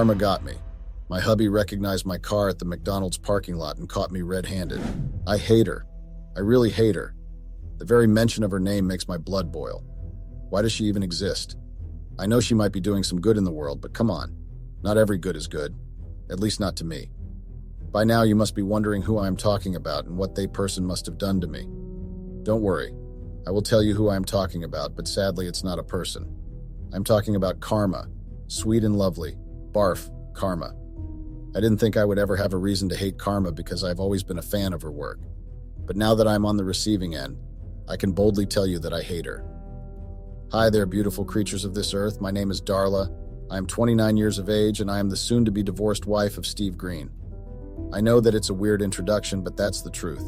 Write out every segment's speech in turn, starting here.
Karma got me. My hubby recognized my car at the McDonald's parking lot and caught me red-handed. I hate her. I really hate her. The very mention of her name makes my blood boil. Why does she even exist? I know she might be doing some good in the world, but come on. Not every good is good. At least not to me. By now you must be wondering who I am talking about and what they person must have done to me. Don't worry. I will tell you who I am talking about, but sadly it's not a person. I'm talking about Karma. Sweet and lovely. Barf. Karma. I didn't think I would ever have a reason to hate Karma because I've always been a fan of her work. But now that I'm on the receiving end, I can boldly tell you that I hate her. Hi there, beautiful creatures of this earth. My name is Darla. I am 29 years of age, and I am the soon-to-be divorced wife of Steve Green. I know that it's a weird introduction, but that's the truth.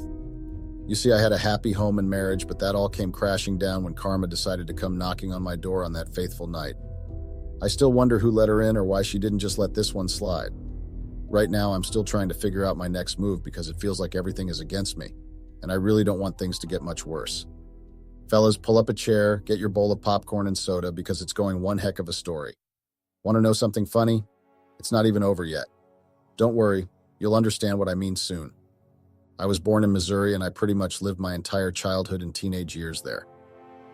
You see, I had a happy home and marriage, but that all came crashing down when Karma decided to come knocking on my door on that faithful night. I still wonder who let her in or why she didn't just let this one slide. Right now, I'm still trying to figure out my next move because it feels like everything is against me, and I really don't want things to get much worse. Fellas, pull up a chair, get your bowl of popcorn and soda because it's going one heck of a story. Want to know something funny? It's not even over yet. Don't worry, you'll understand what I mean soon. I was born in Missouri and I pretty much lived my entire childhood and teenage years there.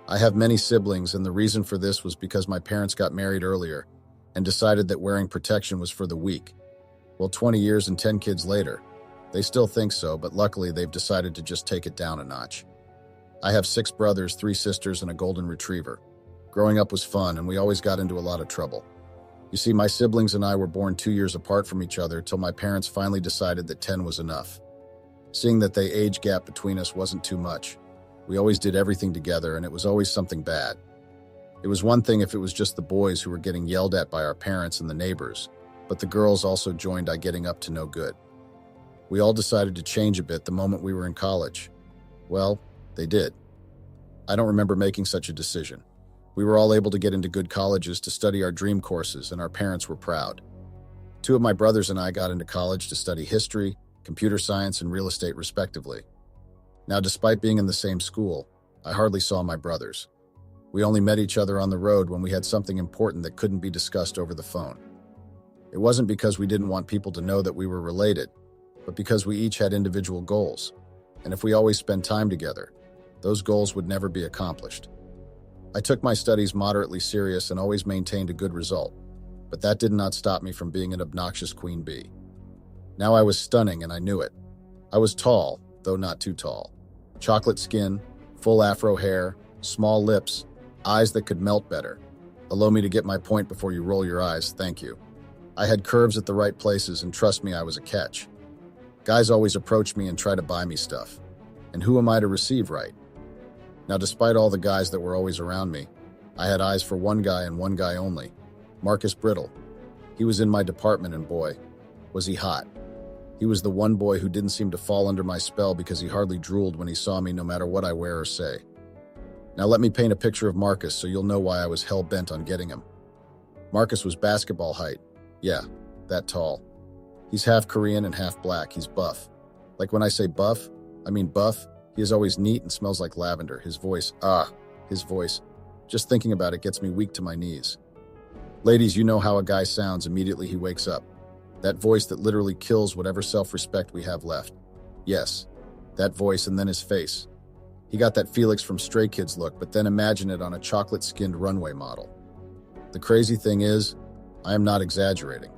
I have many siblings, and the reason for this was because my parents got married earlier and decided that wearing protection was for the weak. Well, 20 years and 10 kids later, they still think so, but luckily they've decided to just take it down a notch. I have 6 brothers, 3 sisters, and a golden retriever. Growing up was fun, and we always got into a lot of trouble. You see, my siblings and I were born 2 years apart from each other till my parents finally decided that 10 was enough. Seeing that the age gap between us wasn't too much, we always did everything together, and it was always something bad. It was one thing if it was just the boys who were getting yelled at by our parents and the neighbors, but the girls also joined I getting up to no good. We all decided to change a bit the moment we were in college. Well, they did. I don't remember making such a decision. We were all able to get into good colleges to study our dream courses, and our parents were proud. 2 of my brothers and I got into college to study history, computer science, and real estate respectively. Now, despite being in the same school, I hardly saw my brothers. We only met each other on the road when we had something important that couldn't be discussed over the phone. It wasn't because we didn't want people to know that we were related, but because we each had individual goals, and if we always spent time together, those goals would never be accomplished. I took my studies moderately serious and always maintained a good result, but that did not stop me from being an obnoxious queen bee. Now I was stunning and I knew it. I was tall, though not too tall. Chocolate skin, full afro hair, small lips, eyes that could melt better. Allow me to get my point before you roll your eyes, thank you. I had curves at the right places, and trust me, I was a catch. Guys always approach me and try to buy me stuff. And who am I to receive right? Now, despite all the guys that were always around me, I had eyes for one guy and one guy only, Marcus Brittle. He was in my department, and boy, was he hot. He was the one boy who didn't seem to fall under my spell because he hardly drooled when he saw me no matter what I wear or say. Now let me paint a picture of Marcus so you'll know why I was hell-bent on getting him. Marcus was basketball height. Yeah, that tall. He's half Korean and half black. He's buff. Like when I say buff, I mean buff. He is always neat and smells like lavender. His voice, his voice. Just thinking about it gets me weak to my knees. Ladies, you know how a guy sounds immediately he wakes up. That voice that literally kills whatever self-respect we have left. Yes, that voice, and then his face. He got that Felix from Stray Kids look, but then imagine it on a chocolate-skinned runway model. The crazy thing is, I am not exaggerating.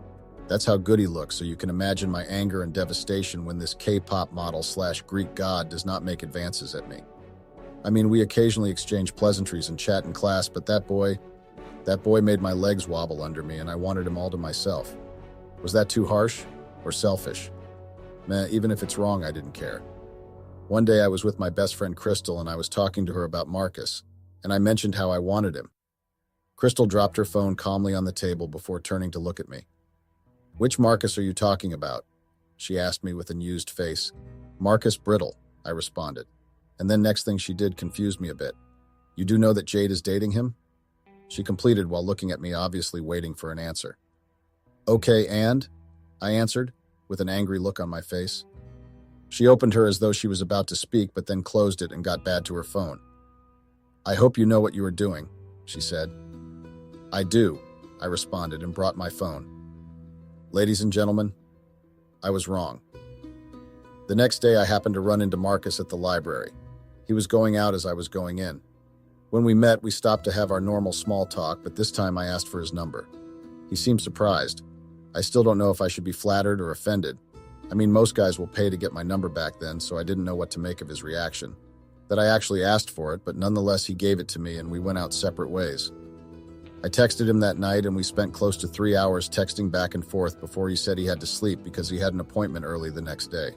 That's how good he looks, so you can imagine my anger and devastation when this K-pop model/Greek god does not make advances at me. I mean, we occasionally exchange pleasantries and chat in class, but that boy made my legs wobble under me, and I wanted him all to myself. Was that too harsh or selfish? Meh, even if it's wrong, I didn't care. One day I was with my best friend Crystal, and I was talking to her about Marcus, and I mentioned how I wanted him. Crystal dropped her phone calmly on the table before turning to look at me. "Which Marcus are you talking about?" she asked me with an amused face. "Marcus Brittle," I responded. And then next thing she did confused me a bit. "You do know that Jade is dating him?" She completed while looking at me, obviously waiting for an answer. "Okay, and?" I answered, with an angry look on my face. She opened her as though she was about to speak, but then closed it and got back to her phone. "I hope you know what you are doing," she said. "I do," I responded and brought my phone. Ladies and gentlemen, I was wrong. The next day, I happened to run into Marcus at the library. He was going out as I was going in. When we met, we stopped to have our normal small talk, but this time I asked for his number. He seemed surprised. I still don't know if I should be flattered or offended. I mean, most guys will pay to get my number back then, so I didn't know what to make of his reaction. That I actually asked for it, but nonetheless he gave it to me and we went out separate ways. I texted him that night and we spent close to 3 hours texting back and forth before he said he had to sleep because he had an appointment early the next day.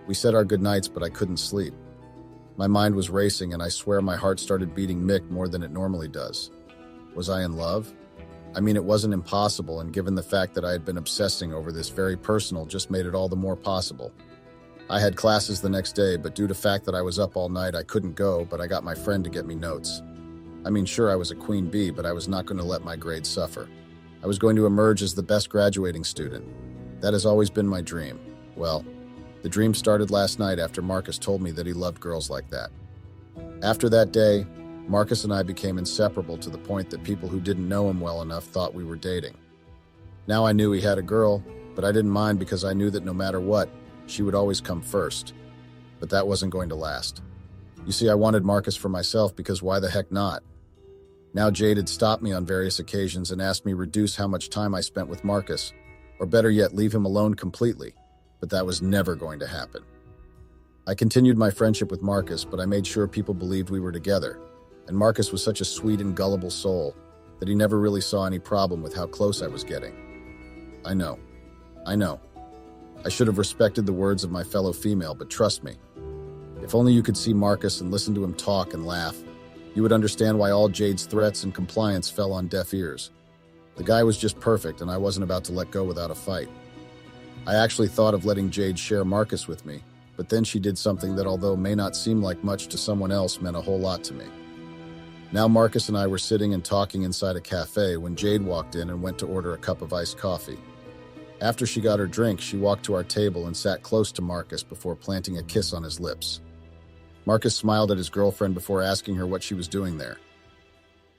We said our goodnights, but I couldn't sleep. My mind was racing and I swear my heart started beating Mick more than it normally does. Was I in love? I mean, it wasn't impossible, and given the fact that I had been obsessing over this very personal just made it all the more possible. I had classes the next day, but due to the fact that I was up all night, I couldn't go, but I got my friend to get me notes. I mean, sure, I was a queen bee, but I was not going to let my grades suffer. I was going to emerge as the best graduating student. That has always been my dream. Well, the dream started last night after Marcus told me that he loved girls like that. After that day, Marcus and I became inseparable to the point that people who didn't know him well enough thought we were dating. Now I knew he had a girl, but I didn't mind because I knew that no matter what, she would always come first. But that wasn't going to last. You see, I wanted Marcus for myself because why the heck not? Now Jade had stopped me on various occasions and asked me reduce how much time I spent with Marcus, or better yet, leave him alone completely, but that was never going to happen. I continued my friendship with Marcus, but I made sure people believed we were together, and Marcus was such a sweet and gullible soul that he never really saw any problem with how close I was getting. I know. I should have respected the words of my fellow female, but trust me, if only you could see Marcus and listen to him talk and laugh, you would understand why all Jade's threats and compliance fell on deaf ears. The guy was just perfect, and I wasn't about to let go without a fight. I actually thought of letting Jade share Marcus with me, but then she did something that, although may not seem like much to someone else, meant a whole lot to me. Now Marcus and I were sitting and talking inside a cafe when Jade walked in and went to order a cup of iced coffee. After she got her drink, she walked to our table and sat close to Marcus before planting a kiss on his lips. Marcus smiled at his girlfriend before asking her what she was doing there.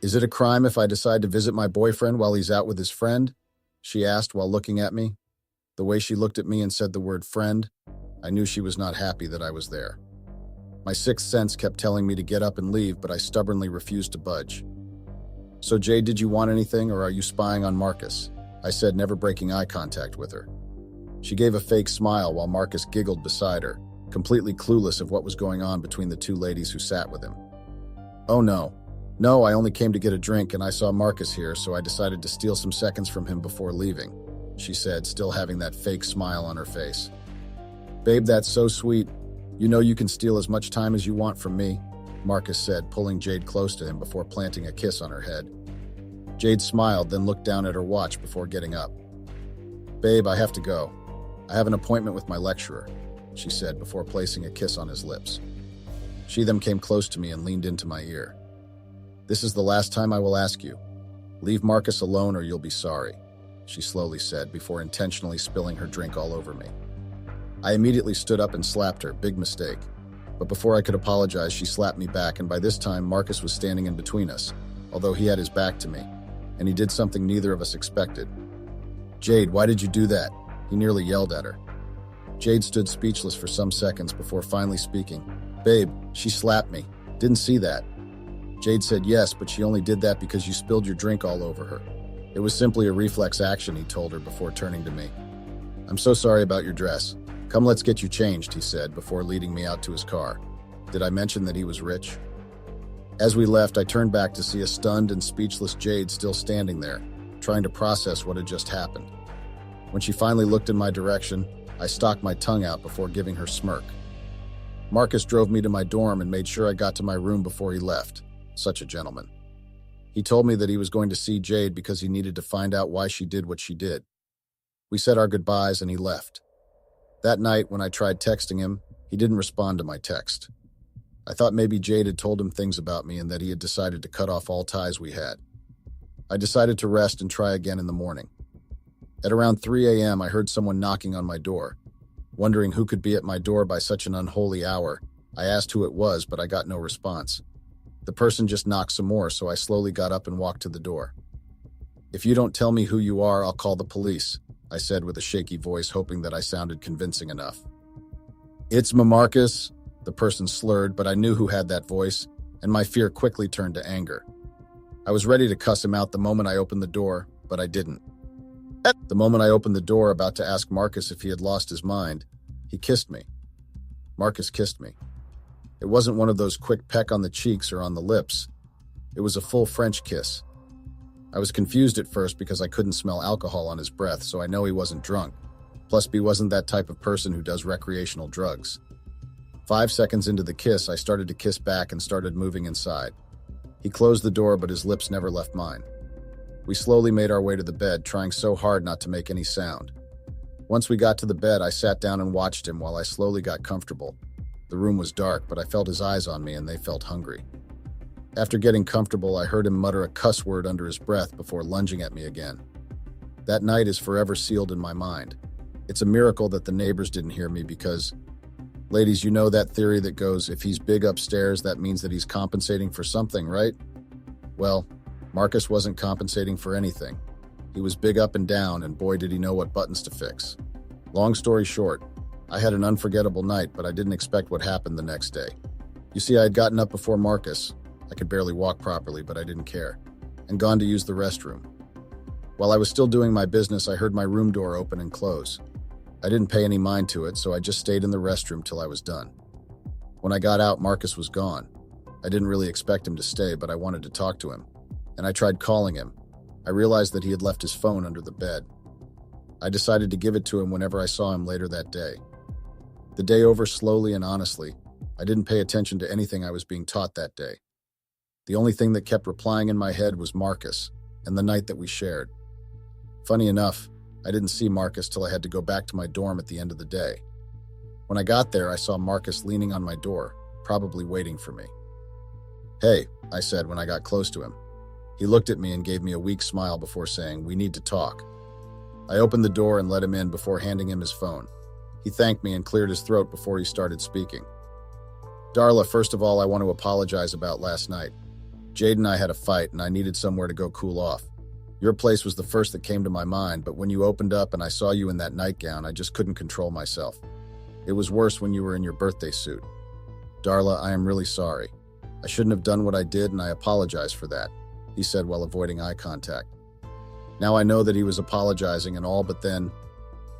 "Is it a crime if I decide to visit my boyfriend while he's out with his friend?" she asked while looking at me. The way she looked at me and said the word friend, I knew she was not happy that I was there. My sixth sense kept telling me to get up and leave, but I stubbornly refused to budge. "So Jade, did you want anything, or are you spying on Marcus?" I said, never breaking eye contact with her. She gave a fake smile while Marcus giggled beside her, completely clueless of what was going on between the two ladies who sat with him. "Oh no. No, I only came to get a drink and I saw Marcus here, so I decided to steal some seconds from him before leaving," she said, still having that fake smile on her face. "Babe, that's so sweet. You know you can steal as much time as you want from me," Marcus said, pulling Jade close to him before planting a kiss on her head. Jade smiled, then looked down at her watch before getting up. "Babe, I have to go. I have an appointment with my lecturer," she said before placing a kiss on his lips. She then came close to me and leaned into my ear. "This is the last time I will ask you. Leave Marcus alone or you'll be sorry," she slowly said before intentionally spilling her drink all over me. I immediately stood up and slapped her, big mistake. But before I could apologize, she slapped me back, and by this time Marcus was standing in between us, although he had his back to me, and he did something neither of us expected. "Jade, why did you do that?" he nearly yelled at her. Jade stood speechless for some seconds before finally speaking. "Babe, she slapped me. Didn't see that." Jade said yes, but she only did that because you spilled your drink all over her. It was simply a reflex action, he told her before turning to me. "I'm so sorry about your dress. Come, let's get you changed," he said before leading me out to his car. Did I mention that he was rich? As we left, I turned back to see a stunned and speechless Jade still standing there, trying to process what had just happened. When she finally looked in my direction, I stuck my tongue out before giving her smirk. Marcus drove me to my dorm and made sure I got to my room before he left. Such a gentleman. He told me that he was going to see Jade because he needed to find out why she did what she did. We said our goodbyes and he left. That night, when I tried texting him, he didn't respond to my text. I thought maybe Jade had told him things about me and that he had decided to cut off all ties we had. I decided to rest and try again in the morning. At around 3 a.m., I heard someone knocking on my door. Wondering who could be at my door by such an unholy hour, I asked who it was, but I got no response. The person just knocked some more, so I slowly got up and walked to the door. "If you don't tell me who you are, I'll call the police," I said with a shaky voice, hoping that I sounded convincing enough. It's Marcus, the person slurred, but I knew who had that voice, and my fear quickly turned to anger. I was ready to cuss him out the moment I opened the door, but I didn't. The moment I opened the door, about to ask Marcus if he had lost his mind, he kissed me. Marcus kissed me. It wasn't one of those quick peck on the cheeks or on the lips. It was a full French kiss. I was confused at first because I couldn't smell alcohol on his breath, so I know he wasn't drunk. Plus, he wasn't that type of person who does recreational drugs. 5 seconds into the kiss, I started to kiss back and started moving inside. He closed the door, but his lips never left mine. We slowly made our way to the bed, trying so hard not to make any sound. Once we got to the bed, I sat down and watched him while I slowly got comfortable. The room was dark, but I felt his eyes on me and they felt hungry. After getting comfortable, I heard him mutter a cuss word under his breath before lunging at me again. That night is forever sealed in my mind. It's a miracle that the neighbors didn't hear me because, ladies, you know that theory that goes, if he's big upstairs, that means that he's compensating for something, right? Well, Marcus wasn't compensating for anything. He was big up and down, and boy did he know what buttons to fix. Long story short, I had an unforgettable night, but I didn't expect what happened the next day. You see, I had gotten up before Marcus. I could barely walk properly, but I didn't care, and gone to use the restroom. While I was still doing my business, I heard my room door open and close. I didn't pay any mind to it, so I just stayed in the restroom till I was done. When I got out, Marcus was gone. I didn't really expect him to stay, but I wanted to talk to him, and I tried calling him. I realized that he had left his phone under the bed. I decided to give it to him whenever I saw him later that day. The day over slowly and honestly. I didn't pay attention to anything I was being taught that day. The only thing that kept replying in my head was Marcus and the night that we shared. Funny enough, I didn't see Marcus till I had to go back to my dorm at the end of the day. When I got there, I saw Marcus leaning on my door, probably waiting for me. "Hey," I said when I got close to him. He looked at me and gave me a weak smile before saying, "We need to talk." I opened the door and let him in before handing him his phone. He thanked me and cleared his throat before he started speaking. "Darla, first of all, I want to apologize about last night. Jade and I had a fight and I needed somewhere to go cool off. Your place was the first that came to my mind, but when you opened up and I saw you in that nightgown, I just couldn't control myself. It was worse when you were in your birthday suit. Darla, I am really sorry. I shouldn't have done what I did and I apologize for that," he said while avoiding eye contact. Now I know that he was apologizing and all, but then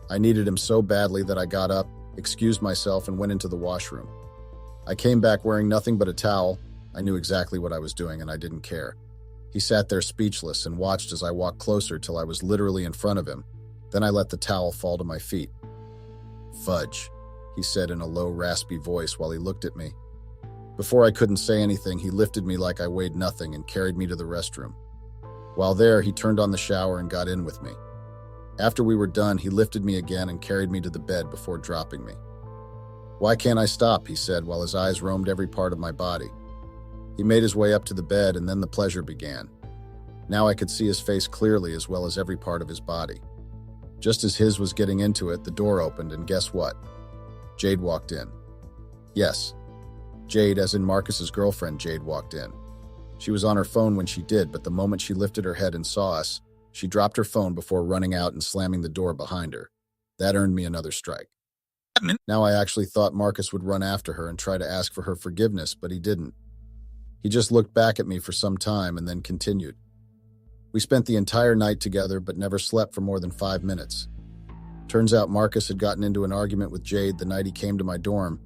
I needed him so badly that I got up, excused myself, and went into the washroom. I came back wearing nothing but a towel. I knew exactly what I was doing and I didn't care. He sat there speechless and watched as I walked closer till I was literally in front of him. Then I let the towel fall to my feet. "Fudge," he said in a low, raspy voice while he looked at me. Before I couldn't say anything, he lifted me like I weighed nothing and carried me to the restroom. While there, he turned on the shower and got in with me. After we were done, he lifted me again and carried me to the bed before dropping me. "Why can't I stop?" he said while his eyes roamed every part of my body. He made his way up to the bed and then the pleasure began. Now I could see his face clearly as well as every part of his body. Just as his was getting into it, the door opened and guess what? Jade walked in. Yes, Jade, as in Marcus's girlfriend, Jade walked in. She was on her phone when she did, but the moment she lifted her head and saw us, she dropped her phone before running out and slamming the door behind her. That earned me another strike. Now I actually thought Marcus would run after her and try to ask for her forgiveness, but he didn't. He just looked back at me for some time and then continued. We spent the entire night together but never slept for more than 5 minutes. Turns out Marcus had gotten into an argument with Jade the night he came to my dorm,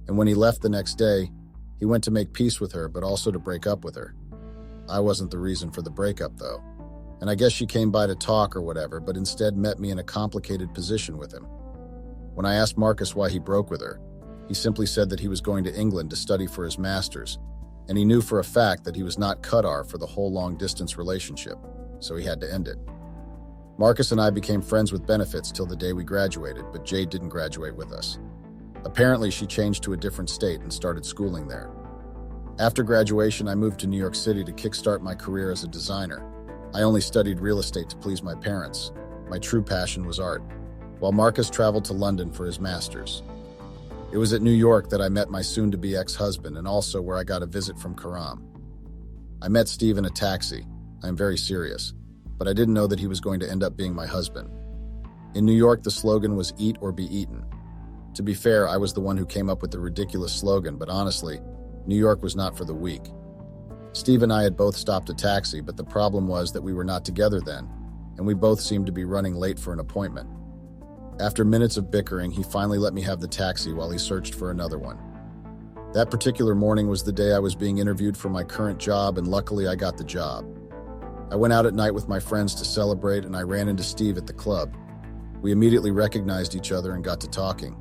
and when he left the next day, he went to make peace with her but also to break up with her. I wasn't the reason for the breakup though, and I guess she came by to talk or whatever, but instead met me in a complicated position with him. When I asked Marcus why he broke with her, he simply said that he was going to England to study for his master's, and he knew for a fact that he was not cut off for the whole long-distance relationship, so he had to end it. Marcus and I became friends with benefits till the day we graduated, but Jade didn't graduate with us. Apparently, she changed to a different state and started schooling there. After graduation, I moved to New York City to kickstart my career as a designer. I only studied real estate to please my parents. My true passion was art, while Marcus traveled to London for his master's. It was at New York that I met my soon-to-be ex-husband and also where I got a visit from Karam. I met Steve in a taxi. I am very serious, but I didn't know that he was going to end up being my husband. In New York, the slogan was "Eat or be eaten." To be fair, I was the one who came up with the ridiculous slogan, but honestly, New York was not for the weak. Steve and I had both stopped a taxi, but the problem was that we were not together then, and we both seemed to be running late for an appointment. After minutes of bickering, he finally let me have the taxi while he searched for another one. That particular morning was the day I was being interviewed for my current job, and luckily I got the job. I went out at night with my friends to celebrate, and I ran into Steve at the club. We immediately recognized each other and got to talking.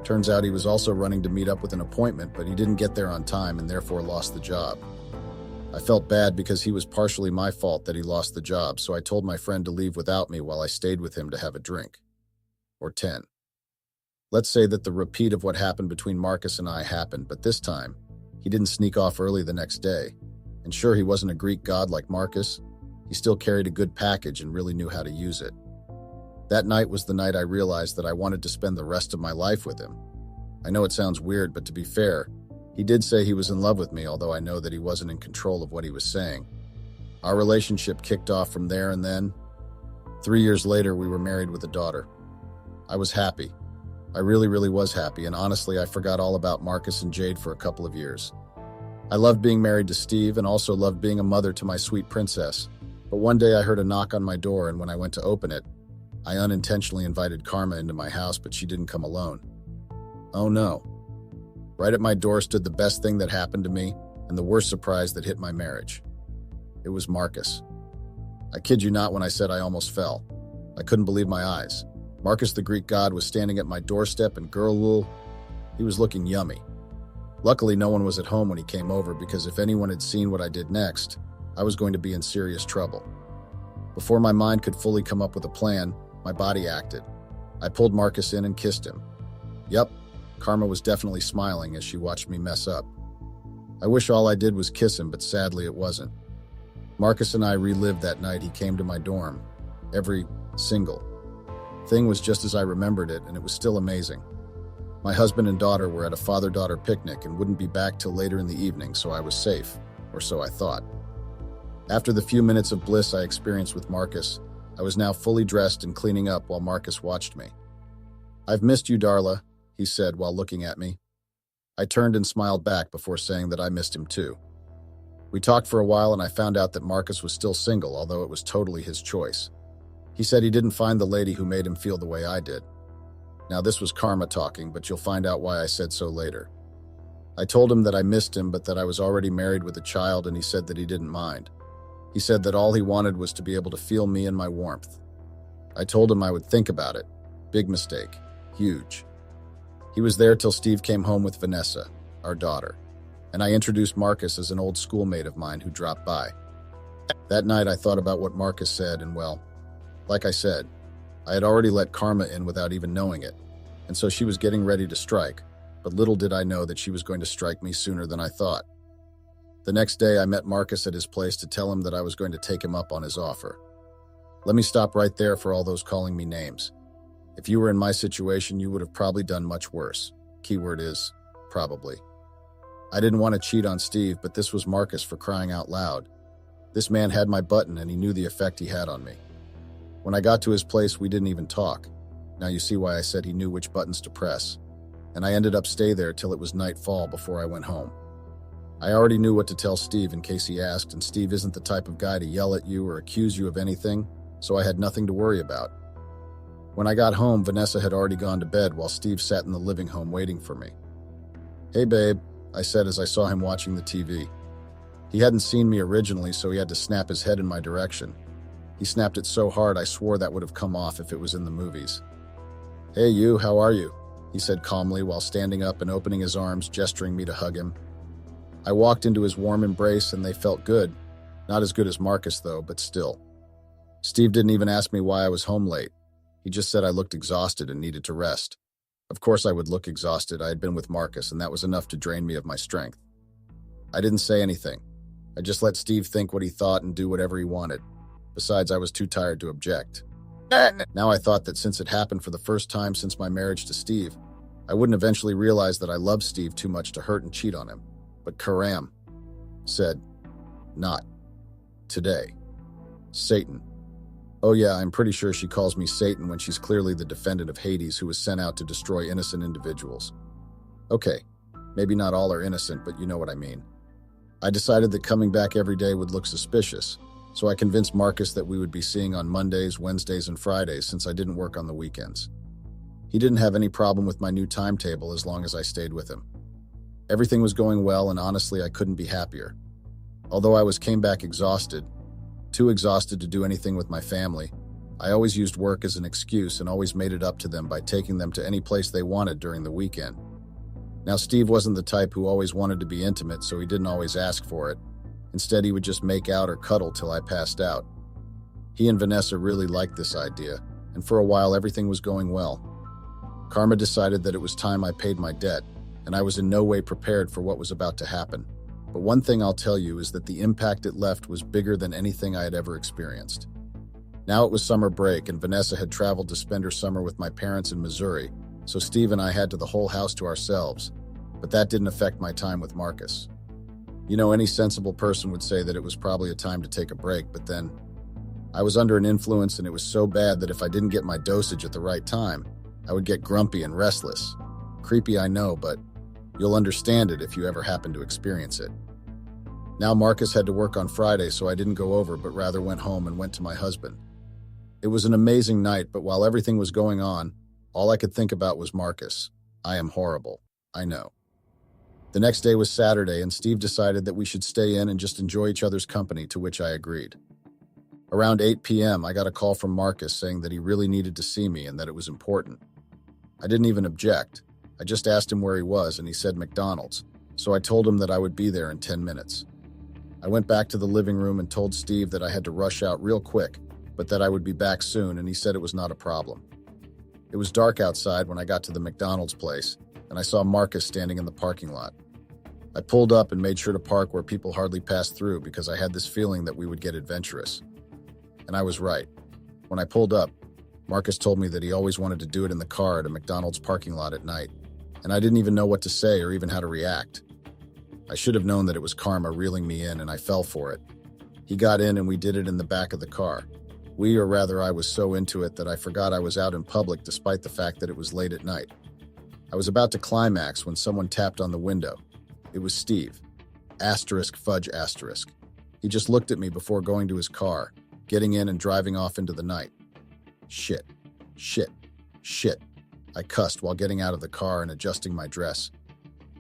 Turns out he was also running to meet up with an appointment, but he didn't get there on time and therefore lost the job. I felt bad because he was partially my fault that he lost the job, so I told my friend to leave without me while I stayed with him to have a drink. Or 10. Let's say that the repeat of what happened between Marcus and I happened, but this time, he didn't sneak off early the next day. And sure, he wasn't a Greek god like Marcus. He still carried a good package and really knew how to use it. That night was the night I realized that I wanted to spend the rest of my life with him. I know it sounds weird, but to be fair, he did say he was in love with me, although I know that he wasn't in control of what he was saying. Our relationship kicked off from there, and then, 3 years later, we were married with a daughter. I was happy. I really was happy, and honestly, I forgot all about Marcus and Jade for a couple of years. I loved being married to Steve and also loved being a mother to my sweet princess. But one day I heard a knock on my door, and when I went to open it, I unintentionally invited Karma into my house, but she didn't come alone. Oh no. Right at my door stood the best thing that happened to me and the worst surprise that hit my marriage. It was Marcus. I kid you not when I said I almost fell. I couldn't believe my eyes. Marcus the Greek god was standing at my doorstep, and girl, he was looking yummy. Luckily, no one was at home when he came over, because if anyone had seen what I did next, I was going to be in serious trouble. Before my mind could fully come up with a plan, my body acted. I pulled Marcus in and kissed him. Yep, Karma was definitely smiling as she watched me mess up. I wish all I did was kiss him, but sadly it wasn't. Marcus and I relived that night he came to my dorm. Every single thing was just as I remembered it, and it was still amazing. My husband and daughter were at a father-daughter picnic and wouldn't be back till later in the evening, so I was safe, or so I thought. After the few minutes of bliss I experienced with Marcus, I was now fully dressed and cleaning up while Marcus watched me. "I've missed you, Darla," he said while looking at me. I turned and smiled back before saying that I missed him too. We talked for a while, and I found out that Marcus was still single, although it was totally his choice. He said he didn't find the lady who made him feel the way I did. Now this was Karma talking, but you'll find out why I said so later. I told him that I missed him, but that I was already married with a child, and he said that he didn't mind. He said that all he wanted was to be able to feel me and my warmth. I told him I would think about it. Big mistake. Huge. He was there till Steve came home with Vanessa, our daughter, and I introduced Marcus as an old schoolmate of mine who dropped by. That night I thought about what Marcus said, and well, like I said, I had already let Karma in without even knowing it, and so she was getting ready to strike, but little did I know that she was going to strike me sooner than I thought. The next day I met Marcus at his place to tell him that I was going to take him up on his offer. Let me stop right there for all those calling me names. If you were in my situation, you would have probably done much worse. Keyword is probably. I didn't want to cheat on Steve, but this was Marcus, for crying out loud. This man had my button, and he knew the effect he had on me. When I got to his place, we didn't even talk. Now you see why I said he knew which buttons to press. And I ended up staying there till it was nightfall before I went home. I already knew what to tell Steve in case he asked, and Steve isn't the type of guy to yell at you or accuse you of anything, so I had nothing to worry about. When I got home, Vanessa had already gone to bed while Steve sat in the living room waiting for me. "Hey babe," I said as I saw him watching the TV. He hadn't seen me originally, so he had to snap his head in my direction. He snapped it so hard I swore that would have come off if it was in the movies. "Hey you, how are you?" he said calmly while standing up and opening his arms, gesturing me to hug him. I walked into his warm embrace and they felt good. Not as good as Marcus though, but still. Steve didn't even ask me why I was home late. He just said I looked exhausted and needed to rest. Of course I would look exhausted. I had been with Marcus, and that was enough to drain me of my strength. I didn't say anything. I just let Steve think what he thought and do whatever he wanted. Besides, I was too tired to object. Now I thought that since it happened for the first time since my marriage to Steve, I wouldn't eventually realize that I loved Steve too much to hurt and cheat on him. But Karam said, "Not today. Satan." Oh yeah, I'm pretty sure she calls me Satan when she's clearly the defendant of Hades who was sent out to destroy innocent individuals. Okay, maybe not all are innocent, but you know what I mean. I decided that coming back every day would look suspicious, so I convinced Marcus that we would be seeing on Mondays, Wednesdays, and Fridays since I didn't work on the weekends. He didn't have any problem with my new timetable as long as I stayed with him. Everything was going well, and honestly, I couldn't be happier. Although I came back exhausted, too exhausted to do anything with my family, I always used work as an excuse and always made it up to them by taking them to any place they wanted during the weekend. Now, Steve wasn't the type who always wanted to be intimate, so he didn't always ask for it. Instead, he would just make out or cuddle till I passed out. He and Vanessa really liked this idea, and for a while everything was going well. Karma decided that it was time I paid my debt, and I was in no way prepared for what was about to happen. But one thing I'll tell you is that the impact it left was bigger than anything I had ever experienced. Now it was summer break, and Vanessa had traveled to spend her summer with my parents in Missouri, so Steve and I had the whole house to ourselves, but that didn't affect my time with Marcus. You know, any sensible person would say that it was probably a time to take a break, but then I was under an influence, and it was so bad that if I didn't get my dosage at the right time, I would get grumpy and restless. Creepy, I know, but you'll understand it if you ever happen to experience it. Now Marcus had to work on Friday, so I didn't go over, but rather went home and went to my husband. It was an amazing night, but while everything was going on, all I could think about was Marcus. I am horrible. I know. The next day was Saturday, and Steve decided that we should stay in and just enjoy each other's company, to which I agreed. Around 8 p.m., I got a call from Marcus saying that he really needed to see me and that it was important. I didn't even object. I just asked him where he was, and he said McDonald's, so I told him that I would be there in 10 minutes. I went back to the living room and told Steve that I had to rush out real quick, but that I would be back soon, and he said it was not a problem. It was dark outside when I got to the McDonald's place, and I saw Marcus standing in the parking lot. I pulled up and made sure to park where people hardly passed through because I had this feeling that we would get adventurous. And I was right. When I pulled up, Marcus told me that he always wanted to do it in the car at a McDonald's parking lot at night, and I didn't even know what to say or even how to react. I should have known that it was karma reeling me in, and I fell for it. He got in and we did it in the back of the car. Or rather, I was so into it that I forgot I was out in public despite the fact that it was late at night. I was about to climax when someone tapped on the window. It was Steve. Fudge. He just looked at me before going to his car, getting in and driving off into the night. Shit. I cussed while getting out of the car and adjusting my dress.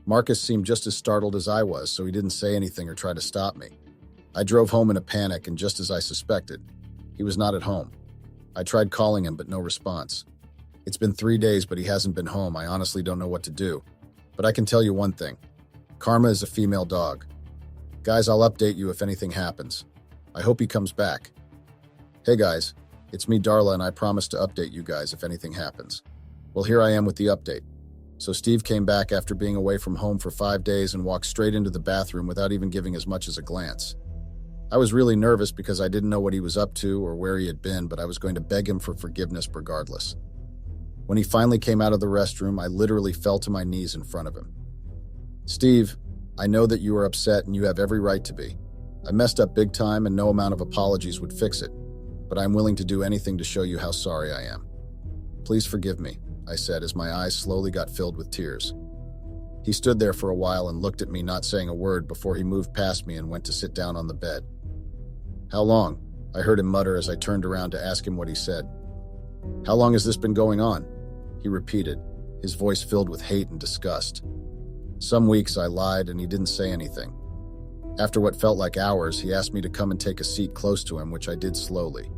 Marcus seemed just as startled as I was, so he didn't say anything or try to stop me. I drove home in a panic, and just as I suspected, he was not at home. I tried calling him, but no response. It's been 3 days, but he hasn't been home. I honestly don't know what to do. But I can tell you one thing. Karma is a female dog. Guys, I'll update you if anything happens. I hope he comes back. Hey guys, it's me, Darla, and I promise to update you guys if anything happens. Well, here I am with the update. So Steve came back after being away from home for 5 days and walked straight into the bathroom without even giving as much as a glance. I was really nervous because I didn't know what he was up to or where he had been, but I was going to beg him for forgiveness regardless. When he finally came out of the restroom, I literally fell to my knees in front of him. Steve, I know that you are upset and you have every right to be. I messed up big time and no amount of apologies would fix it, but I'm willing to do anything to show you how sorry I am. Please forgive me, I said as my eyes slowly got filled with tears. He stood there for a while and looked at me, not saying a word, before he moved past me and went to sit down on the bed. How long? I heard him mutter as I turned around to ask him what he said. How long has this been going on? He repeated, his voice filled with hate and disgust. Some weeks, I lied, and he didn't say anything. After what felt like hours, he asked me to come and take a seat close to him, which I did slowly.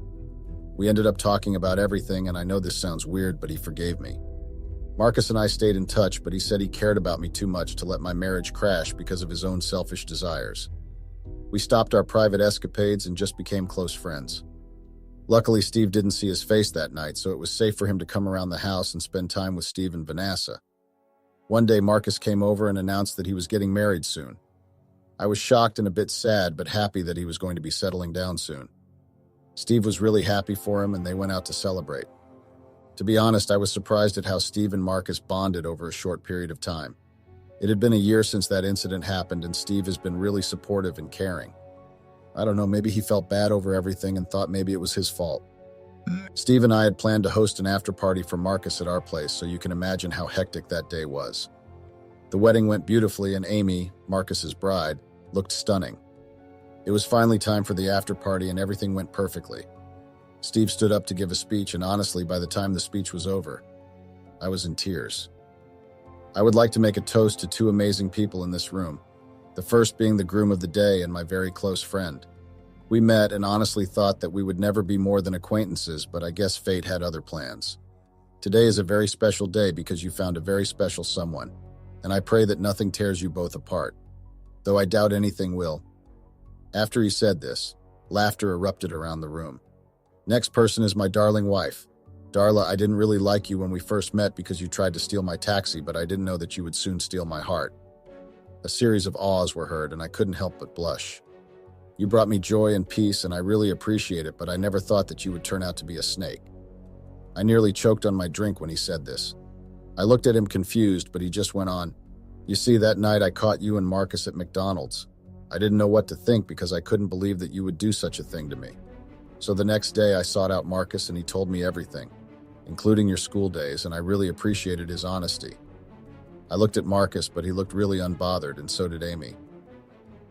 We ended up talking about everything, and I know this sounds weird, but he forgave me. Marcus and I stayed in touch, but he said he cared about me too much to let my marriage crash because of his own selfish desires. We stopped our private escapades and just became close friends. Luckily, Steve didn't see his face that night, so it was safe for him to come around the house and spend time with Steve and Vanessa. One day, Marcus came over and announced that he was getting married soon. I was shocked and a bit sad, but happy that he was going to be settling down soon. Steve was really happy for him, and they went out to celebrate. To be honest, I was surprised at how Steve and Marcus bonded over a short period of time. It had been a year since that incident happened, and Steve has been really supportive and caring. I don't know, maybe he felt bad over everything and thought maybe it was his fault. Steve and I had planned to host an after party for Marcus at our place, so you can imagine how hectic that day was. The wedding went beautifully, and Amy, Marcus's bride, looked stunning. It was finally time for the after party, and everything went perfectly. Steve stood up to give a speech, and honestly, by the time the speech was over, I was in tears. I would like to make a toast to two amazing people in this room, the first being the groom of the day and my very close friend. We met and honestly thought that we would never be more than acquaintances, but I guess fate had other plans. Today is a very special day because you found a very special someone, and I pray that nothing tears you both apart, though I doubt anything will. After he said this, laughter erupted around the room. Next person is my darling wife. Darla, I didn't really like you when we first met because you tried to steal my taxi, but I didn't know that you would soon steal my heart. A series of ahs were heard, and I couldn't help but blush. You brought me joy and peace, and I really appreciate it, but I never thought that you would turn out to be a snake. I nearly choked on my drink when he said this. I looked at him confused, but he just went on. You see, that night I caught you and Marcus at McDonald's. I didn't know what to think because I couldn't believe that you would do such a thing to me. So the next day I sought out Marcus and he told me everything, including your school days, and I really appreciated his honesty. I looked at Marcus, but he looked really unbothered, and so did Amy.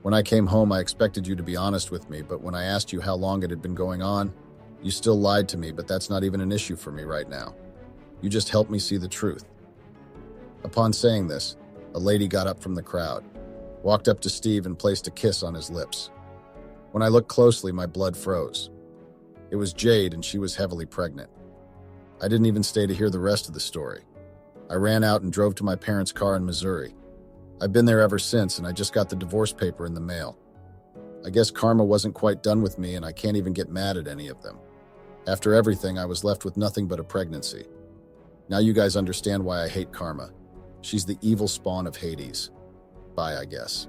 When I came home, I expected you to be honest with me, but when I asked you how long it had been going on, you still lied to me, but that's not even an issue for me right now. You just helped me see the truth. Upon saying this, a lady got up from the crowd, walked up to Steve and placed a kiss on his lips. When I looked closely, my blood froze. It was Jade, and she was heavily pregnant. I didn't even stay to hear the rest of the story. I ran out and drove to my parents' car in Missouri. I've been there ever since, and I just got the divorce paper in the mail. I guess karma wasn't quite done with me, and I can't even get mad at any of them. After everything, I was left with nothing but a pregnancy. Now you guys understand why I hate karma. She's the evil spawn of Hades. Bye, I guess.